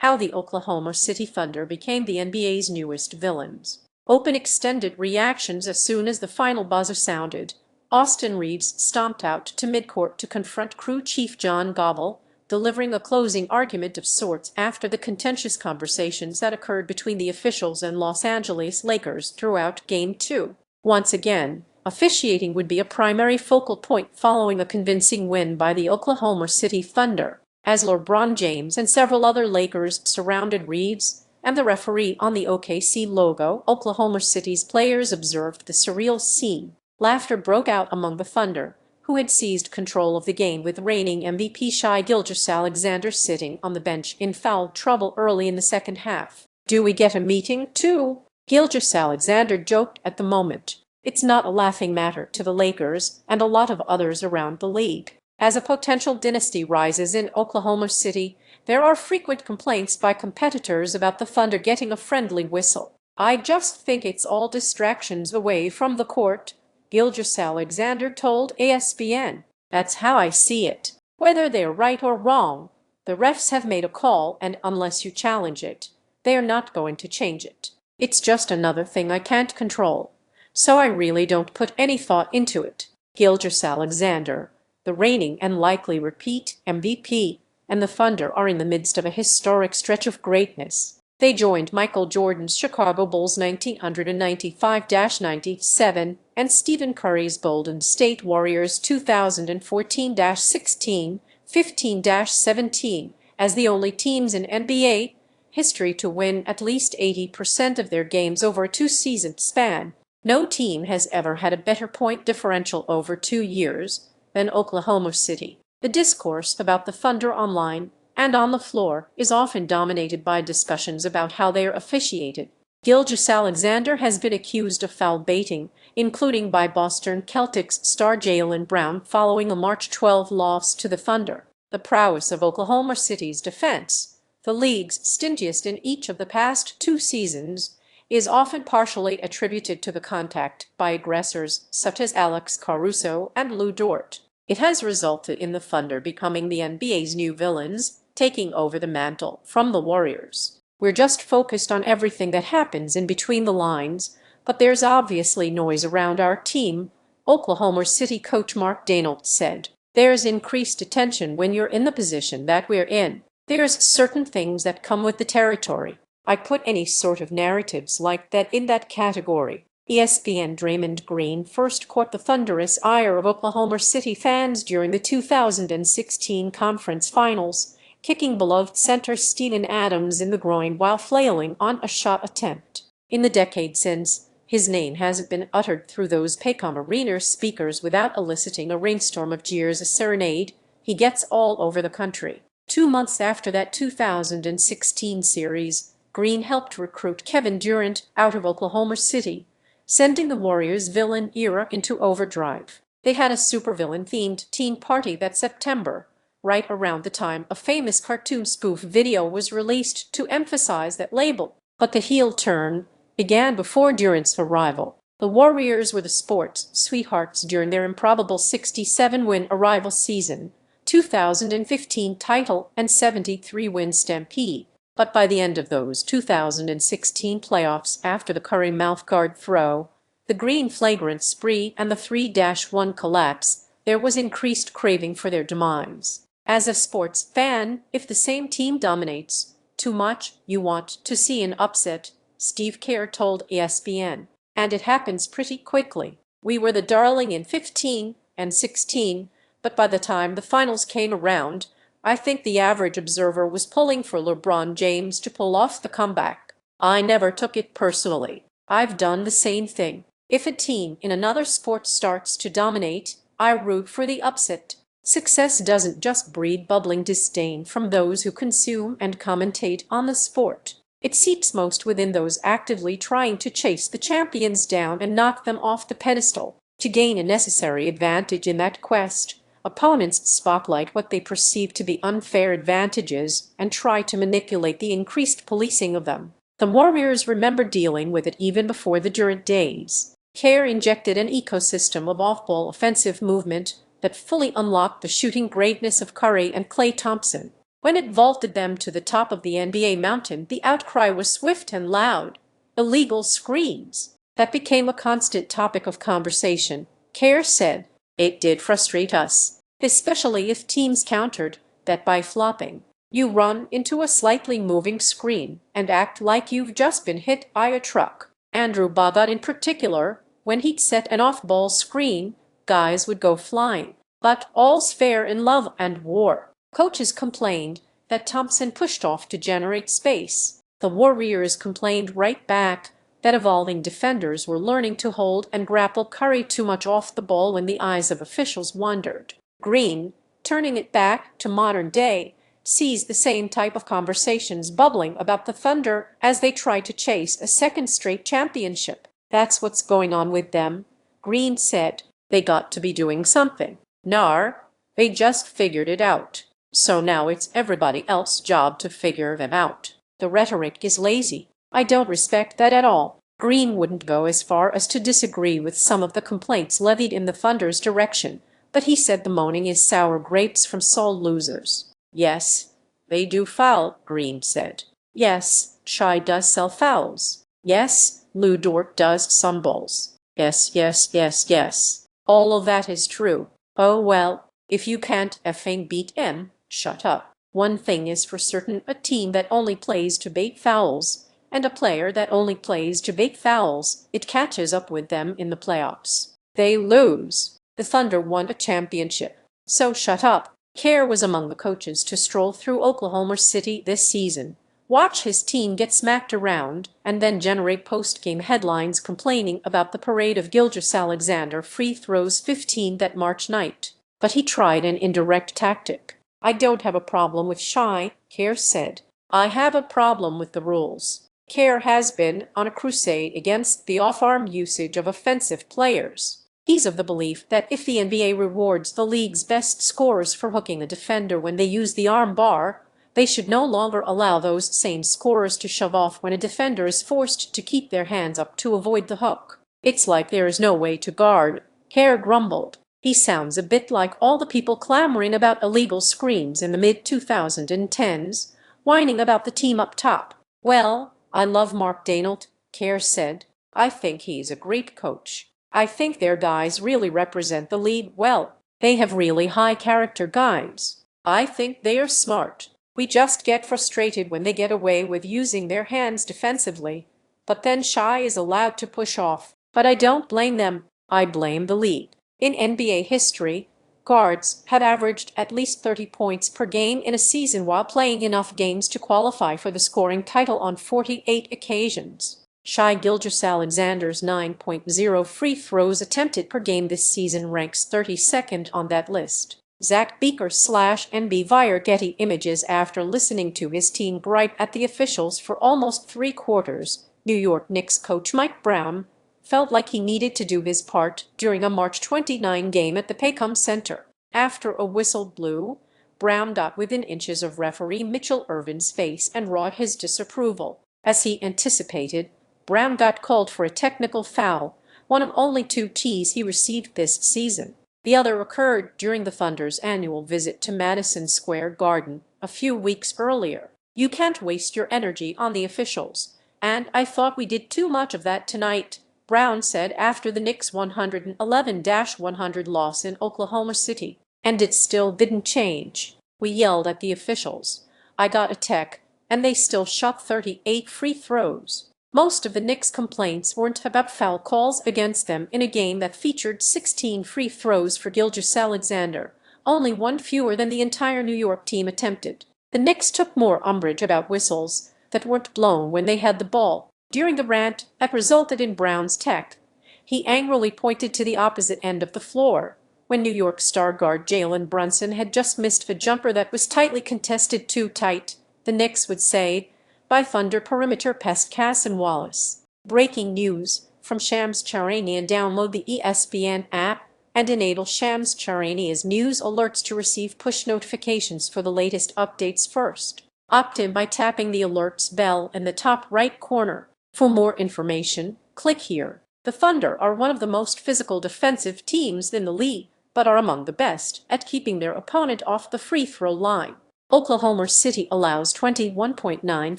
How the Oklahoma City Thunder became the NBA's newest villains. Open extended reactions as soon as the final buzzer sounded. Austin Reaves stomped out to midcourt to confront crew chief John Goble, delivering a closing argument of sorts after the contentious conversations that occurred between the officials and Los Angeles Lakers throughout Game 2. Once again, officiating would be a primary focal point following a convincing win by the Oklahoma City Thunder, as LeBron James and several other Lakers surrounded Reaves and the referee on the OKC logo. Oklahoma City's players observed the surreal scene. Laughter broke out among the Thunder, who had seized control of the game with reigning MVP Shai Gilgeous-Alexander sitting on the bench in foul trouble early in the second half. "Do we get a meeting, too?" Gilgeous-Alexander joked at the moment. It's not a laughing matter to the Lakers and a lot of others around the league. As a potential dynasty rises in Oklahoma City, there are frequent complaints by competitors about the Thunder getting a friendly whistle. "I just think it's all distractions away from the court," Gilgeous-Alexander told ESPN. "That's how I see it. Whether they're right or wrong, the refs have made a call, and unless you challenge it, they're not going to change it. It's just another thing I can't control. So I really don't put any thought into it." Gilgeous-Alexander, the reigning and likely repeat MVP, and the Thunder are in the midst of a historic stretch of greatness. They joined Michael Jordan's Chicago Bulls 1995-97 and Stephen Curry's Golden State Warriors 2014-16, 15-17 as the only teams in NBA history to win at least 80% of their games over a two-season span. No team has ever had a better point differential over 2 years than Oklahoma City. The discourse about the Thunder online and on the floor is often dominated by discussions about how they are officiated. Gilgeous-Alexander has been accused of foul baiting, including by Boston Celtics star Jaylen Brown following a March 12 loss to the Thunder. The prowess of Oklahoma City's defense, the league's stingiest in each of the past 2 seasons, is often partially attributed to the contact by aggressors such as Alex Caruso and Lou Dort. It has resulted in the Thunder becoming the NBA's new villains, taking over the mantle from the Warriors. "We're just focused on everything that happens in between the lines, but there's obviously noise around our team," Oklahoma City coach Mark Daigneault said. "There's increased attention when you're in the position that we're in. There's certain things that come with the territory. I put any sort of narratives like that in that category." ESPN Draymond Green first caught the thunderous ire of Oklahoma City fans during the 2016 conference finals, kicking beloved center Steven Adams in the groin while flailing on a shot attempt. In the decade since, his name hasn't been uttered through those Paycom Arena speakers without eliciting a rainstorm of jeers, a serenade he gets all over the country. 2 months after that 2016 series, Green helped recruit Kevin Durant out of Oklahoma City, sending the Warriors' villain era into overdrive. They had a supervillain-themed teen party that September, right around the time a famous cartoon spoof video was released to emphasize that label. But the heel turn began before Durant's arrival. The Warriors were the sports sweethearts during their improbable 67-win arrival season, 2015 title, and 73-win stampede. But by the end of those 2016 playoffs, after the Curry mouthguard throw, the Green flagrant spree, and the 3-1 collapse, there was increased craving for their demise. As a sports fan, if the same team dominates too much, you want to see an upset, Steve Kerr told ESPN. And it happens pretty quickly. "We were the darling in 15 and 16, but by the time the finals came around, I think the average observer was pulling for LeBron James to pull off the comeback. I never took it personally. I've done the same thing. If a team in another sport starts to dominate, I root for the upset." Success doesn't just breed bubbling disdain from those who consume and commentate on the sport. It seeps most within those actively trying to chase the champions down and knock them off the pedestal. To gain a necessary advantage in that quest, opponents spotlight what they perceive to be unfair advantages and try to manipulate the increased policing of them. The Warriors remember dealing with it even before the Durant days. Kerr injected an ecosystem of off-ball offensive movement that fully unlocked the shooting greatness of Curry and Klay Thompson. When it vaulted them to the top of the NBA mountain, the outcry was swift and loud. Illegal screens. That became a constant topic of conversation. Kerr said, "It did frustrate us, especially if teams countered that by flopping. You run into a slightly moving screen and act like you've just been hit by a truck." Andrew Bogut in particular, when he'd set an off-ball screen, guys would go flying. But all's fair in love and war. Coaches complained that Thompson pushed off to generate space. The Warriors complained right back that evolving defenders were learning to hold and grapple Curry too much off the ball when the eyes of officials wandered. Green, turning it back to modern day, sees the same type of conversations bubbling about the Thunder as they try to chase a second straight championship. "That's what's going on with them," Green said. "They got to be doing something. Nar, they just figured it out. So now it's everybody else's job to figure them out. The rhetoric is lazy. I don't respect that at all." Green wouldn't go as far as to disagree with some of the complaints levied in the Thunder's direction, but he said the moaning is sour grapes from sore losers. "Yes, they do foul," Green said. "Yes, Shai does sell fouls. Yes, Lou Dort does some balls. Yes, yes, yes, yes. All of that is true. Oh well, if you can't effing beat 'em, shut up. One thing is for certain, a team that only plays to bait fouls, and a player that only plays to bait fouls, it catches up with them in the playoffs. They lose. The Thunder won a championship. So shut up." Kerr was among the coaches to stroll through Oklahoma City this season, watch his team get smacked around, and then generate post-game headlines complaining about the parade of Gilgeous-Alexander free throws 15 that March night. But he tried an indirect tactic. "I don't have a problem with Shai," Kerr said. "I have a problem with the rules." Kerr has been on a crusade against the off-arm usage of offensive players. He's of the belief that if the NBA rewards the league's best scorers for hooking a defender when they use the arm bar, they should no longer allow those same scorers to shove off when a defender is forced to keep their hands up to avoid the hook. "It's like there is no way to guard," Kerr grumbled. He sounds a bit like all the people clamoring about illegal screens in the mid-2010s, whining about the team up top. "Well, I love Mark Daigneault," Kerr said. "I think he's a great coach. I think their guys really represent the league well. They have really high character guys. I think they are smart. We just get frustrated when they get away with using their hands defensively. But then Shai is allowed to push off. But I don't blame them. I blame the league." In NBA history, guards have averaged at least 30 points per game in a season while playing enough games to qualify for the scoring title on 48 occasions. Shai Gilgeous-Alexander's 9.0 free throws attempted per game this season ranks 32nd on that list. Zach Beaker/NB via Getty Images. After listening to his team gripe at the officials for almost 3 quarters, New York Knicks coach Mike Brown felt like he needed to do his part during a March 29 game at the Paycom Center. After a whistle blew, Brown got within inches of referee Mitchell Irvin's face and wrought his disapproval. As he anticipated, Brown got called for a technical foul, one of only 2 Ts he received this season. The other occurred during the Thunder's annual visit to Madison Square Garden a few weeks earlier. "You can't waste your energy on the officials, and I thought we did too much of that tonight," Brown said after the Knicks' 111-100 loss in Oklahoma City. "And it still didn't change. We yelled at the officials. I got a tech, and they still shot 38 free throws." Most of the Knicks' complaints weren't about foul calls against them in a game that featured 16 free throws for Gilgeous-Alexander, only 1 fewer than the entire New York team attempted. The Knicks took more umbrage about whistles that weren't blown when they had the ball. During the rant that resulted in Brown's tech, he angrily pointed to the opposite end of the floor, when New York star guard Jalen Brunson had just missed a jumper that was tightly contested. "Too tight," the Knicks would say, by Thunder perimeter pest Casson Wallace. Breaking news from Shams Charania. Download the ESPN app and enable Shams Charania's news alerts to receive push notifications for the latest updates first. Opt in by tapping the alerts bell in the top right corner. For more information, click here. The Thunder are one of the most physical defensive teams in the league, but are among the best at keeping their opponent off the free throw line. Oklahoma City allows 21.9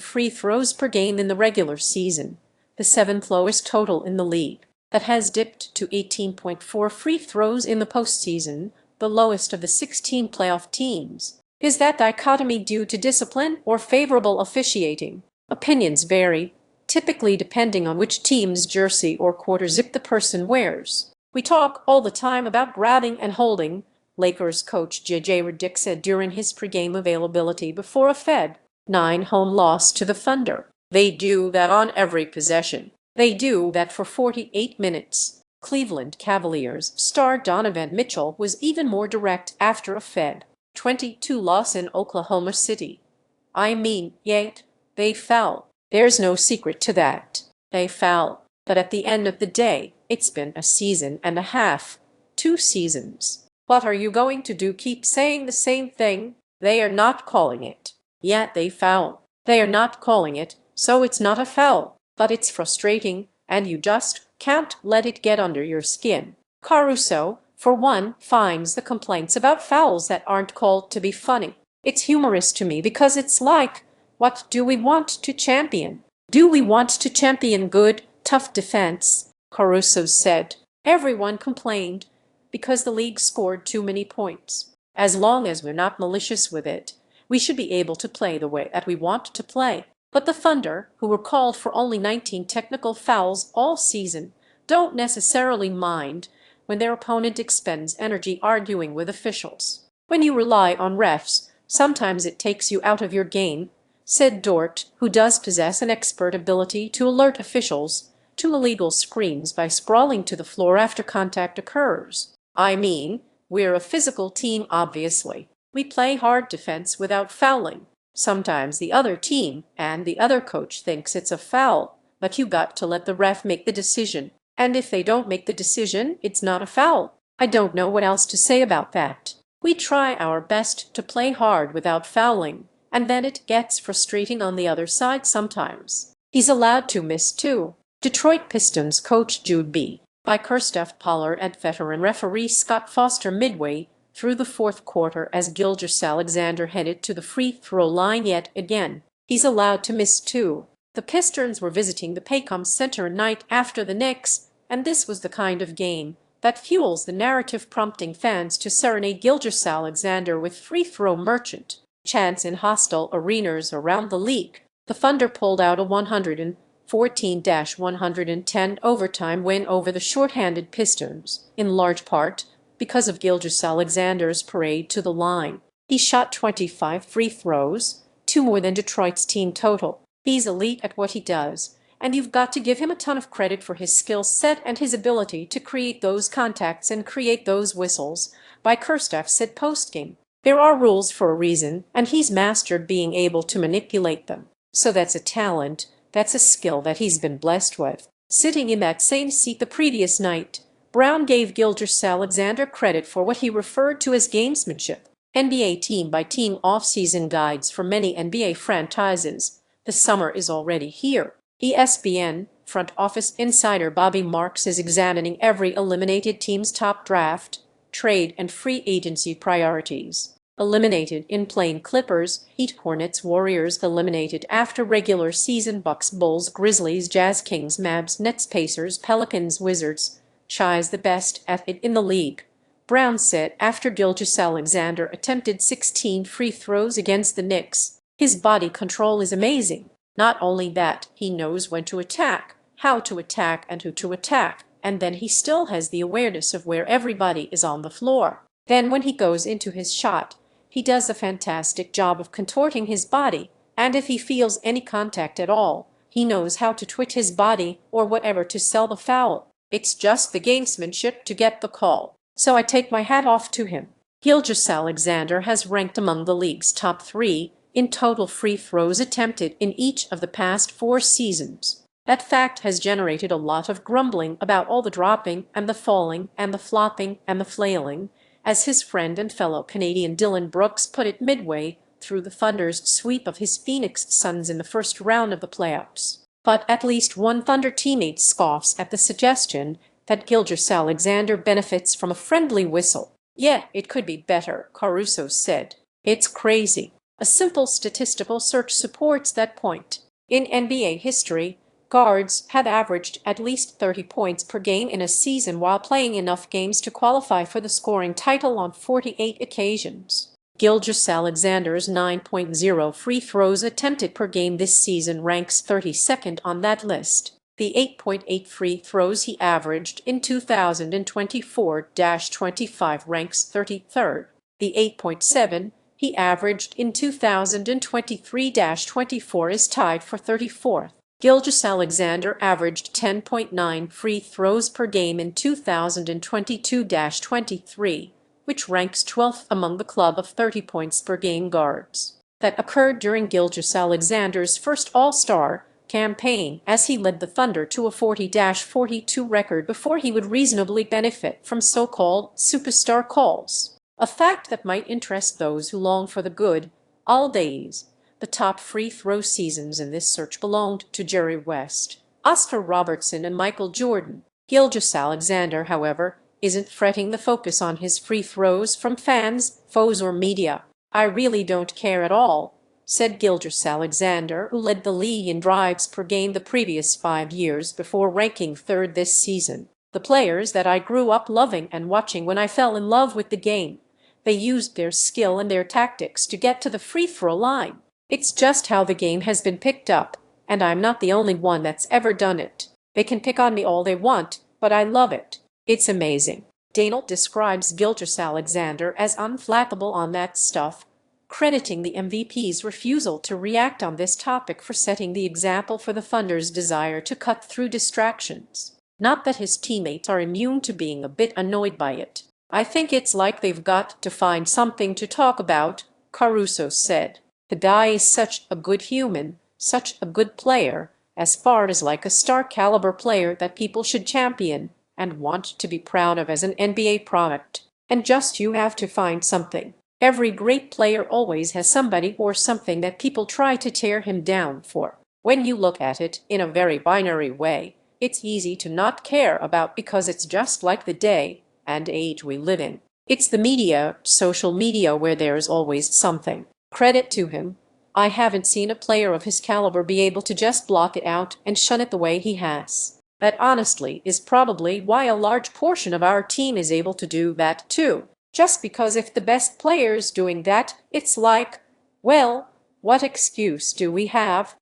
free throws per game in the regular season, the seventh lowest total in the league. That has dipped to 18.4 free throws in the postseason, the lowest of the 16 playoff teams. Is that dichotomy due to discipline or favorable officiating? Opinions vary, typically depending on which team's jersey or quarter zip the person wears. We talk all the time about grabbing and holding, Lakers coach J.J. Redick said during his pregame availability before a Fed 9 home loss to the Thunder. They do that on every possession. They do that for 48 minutes. Cleveland Cavaliers star Donovan Mitchell was even more direct after a Fed 22 loss in Oklahoma City. I mean, yet, they fell. There's no secret to that. They fell. But at the end of the day, it's been a season and a half. 2 seasons. What are you going to do? Keep saying the same thing? They are not calling it. Yet they foul. They are not calling it, so it's not a foul. But it's frustrating, and you just can't let it get under your skin. Caruso, for one, finds the complaints about fouls that aren't called to be funny. It's humorous to me because it's like, what do we want to champion? Do we want to champion good, tough defense? Caruso said. Everyone complained because the league scored too many points. As long as we're not malicious with it, we should be able to play the way that we want to play. But the Thunder, who were called for only 19 technical fouls all season, don't necessarily mind when their opponent expends energy arguing with officials. When you rely on refs, sometimes it takes you out of your game, said Dort, who does possess an expert ability to alert officials to illegal screens by sprawling to the floor after contact occurs. I mean, we're a physical team, obviously. We play hard defense without fouling. Sometimes the other team and the other coach thinks it's a foul, but you got to let the ref make the decision. And if they don't make the decision, it's not a foul. I don't know what else to say about that. We try our best to play hard without fouling, and then it gets frustrating on the other side sometimes. He's allowed to miss too. Detroit Pistons coach Jude B. by Kristoff Pollard and veteran referee Scott Foster midway through the fourth quarter as Gilgeous-Alexander headed to the free throw line yet again. He's allowed to miss too. The Pistons were visiting the Paycom Center night after the Knicks, and this was the kind of game that fuels the narrative, prompting fans to serenade Gilgeous-Alexander with free throw merchant chants in hostile arenas around the league. The Thunder pulled out a 114-110 overtime win over the shorthanded Pistons, in large part because of Gilgeous-Alexander's parade to the line. He shot 25 free throws, 2 more than Detroit's team total. He's elite at what he does, and you've got to give him a ton of credit for his skill set and his ability to create those contacts and create those whistles, by Kristoff said postgame. There are rules for a reason, and he's mastered being able to manipulate them. So that's a talent, that's a skill that he's been blessed with. Sitting in that same seat the previous night, Brown gave Gilgeous-Alexander credit for what he referred to as gamesmanship. NBA team-by-team off-season guides for many NBA franchises. The summer is already here. ESPN front office insider Bobby Marks is examining every eliminated team's top draft, trade, and free agency priorities. Eliminated in plain: Clippers, Heat, Hornets, Warriors. Eliminated after regular season: Bucks, Bulls, Grizzlies, Jazz, Kings, Mavs, Nets, Pacers, Pelicans, Wizards. Shai's the best at it in the league, Brown said after Gilgeous-Alexander attempted 16 free throws against the Knicks. His body control is amazing. Not only that, he knows when to attack, how to attack, and who to attack, and then he still has the awareness of where everybody is on the floor. Then when he goes into his shot, he does a fantastic job of contorting his body, and if he feels any contact at all, he knows how to twitch his body or whatever to sell the foul. It's just the gamesmanship to get the call. So I take my hat off to him. Gilgeous-Alexander has ranked among the league's top 3 in total free throws attempted in each of the past 4 seasons. That fact has generated a lot of grumbling about all the dropping and the falling and the flopping and the flailing, as his friend and fellow Canadian Dylan Brooks put it midway through the Thunder's sweep of his Phoenix Suns in the first round of the playoffs. But at least one Thunder teammate scoffs at the suggestion that Gilgeous-Alexander benefits from a friendly whistle. Yeah, it could be better, Caruso said. It's crazy. A simple statistical search supports that point. In NBA history, guards have averaged at least 30 points per game in a season while playing enough games to qualify for the scoring title on 48 occasions. Gilgeous-Alexander's 9.0 free throws attempted per game this season ranks 32nd on that list. The 8.8 free throws he averaged in 2024-25 ranks 33rd. The 8.7 he averaged in 2023-24 is tied for 34th. Gilgeous-Alexander averaged 10.9 free throws per game in 2022-23, which ranks 12th among the club of 30 points per game guards. That occurred during Gilgeous-Alexander's first All-Star campaign, as he led the Thunder to a 40-42 record before he would reasonably benefit from so-called superstar calls. A fact that might interest those who long for the good old days. The top free throw seasons in this search belonged to Jerry West, Oscar Robertson, and Michael Jordan. Gilgeous-Alexander, however, isn't fretting the focus on his free throws from fans, foes, or media. "I really don't care at all," said Gilgeous-Alexander, who led the league in drives per game the previous 5 years before ranking third this season. "The players that I grew up loving and watching when I fell in love with the game, they used their skill and their tactics to get to the free throw line. It's just how the game has been picked up, and I'm not the only one that's ever done it. They can pick on me all they want, but I love it. It's amazing." Daniel describes Gilgeous-Alexander as unflappable on that stuff, crediting the MVP's refusal to react on this topic for setting the example for the Thunder's desire to cut through distractions. Not that his teammates are immune to being a bit annoyed by it. "I think it's like they've got to find something to talk about," Caruso said. "The guy is such a good human, such a good player, as far as like a star-caliber player that people should champion and want to be proud of as an NBA product. And just you have to find something. Every great player always has somebody or something that people try to tear him down for. When you look at it in a very binary way, it's easy to not care about because it's just like the day and age we live in. It's the media, social media, where there's always something. Credit to him. I haven't seen a player of his caliber be able to just block it out and shun it the way he has. That honestly is probably why a large portion of our team is able to do that too. Just because if the best player's doing that, it's like, well, what excuse do we have?"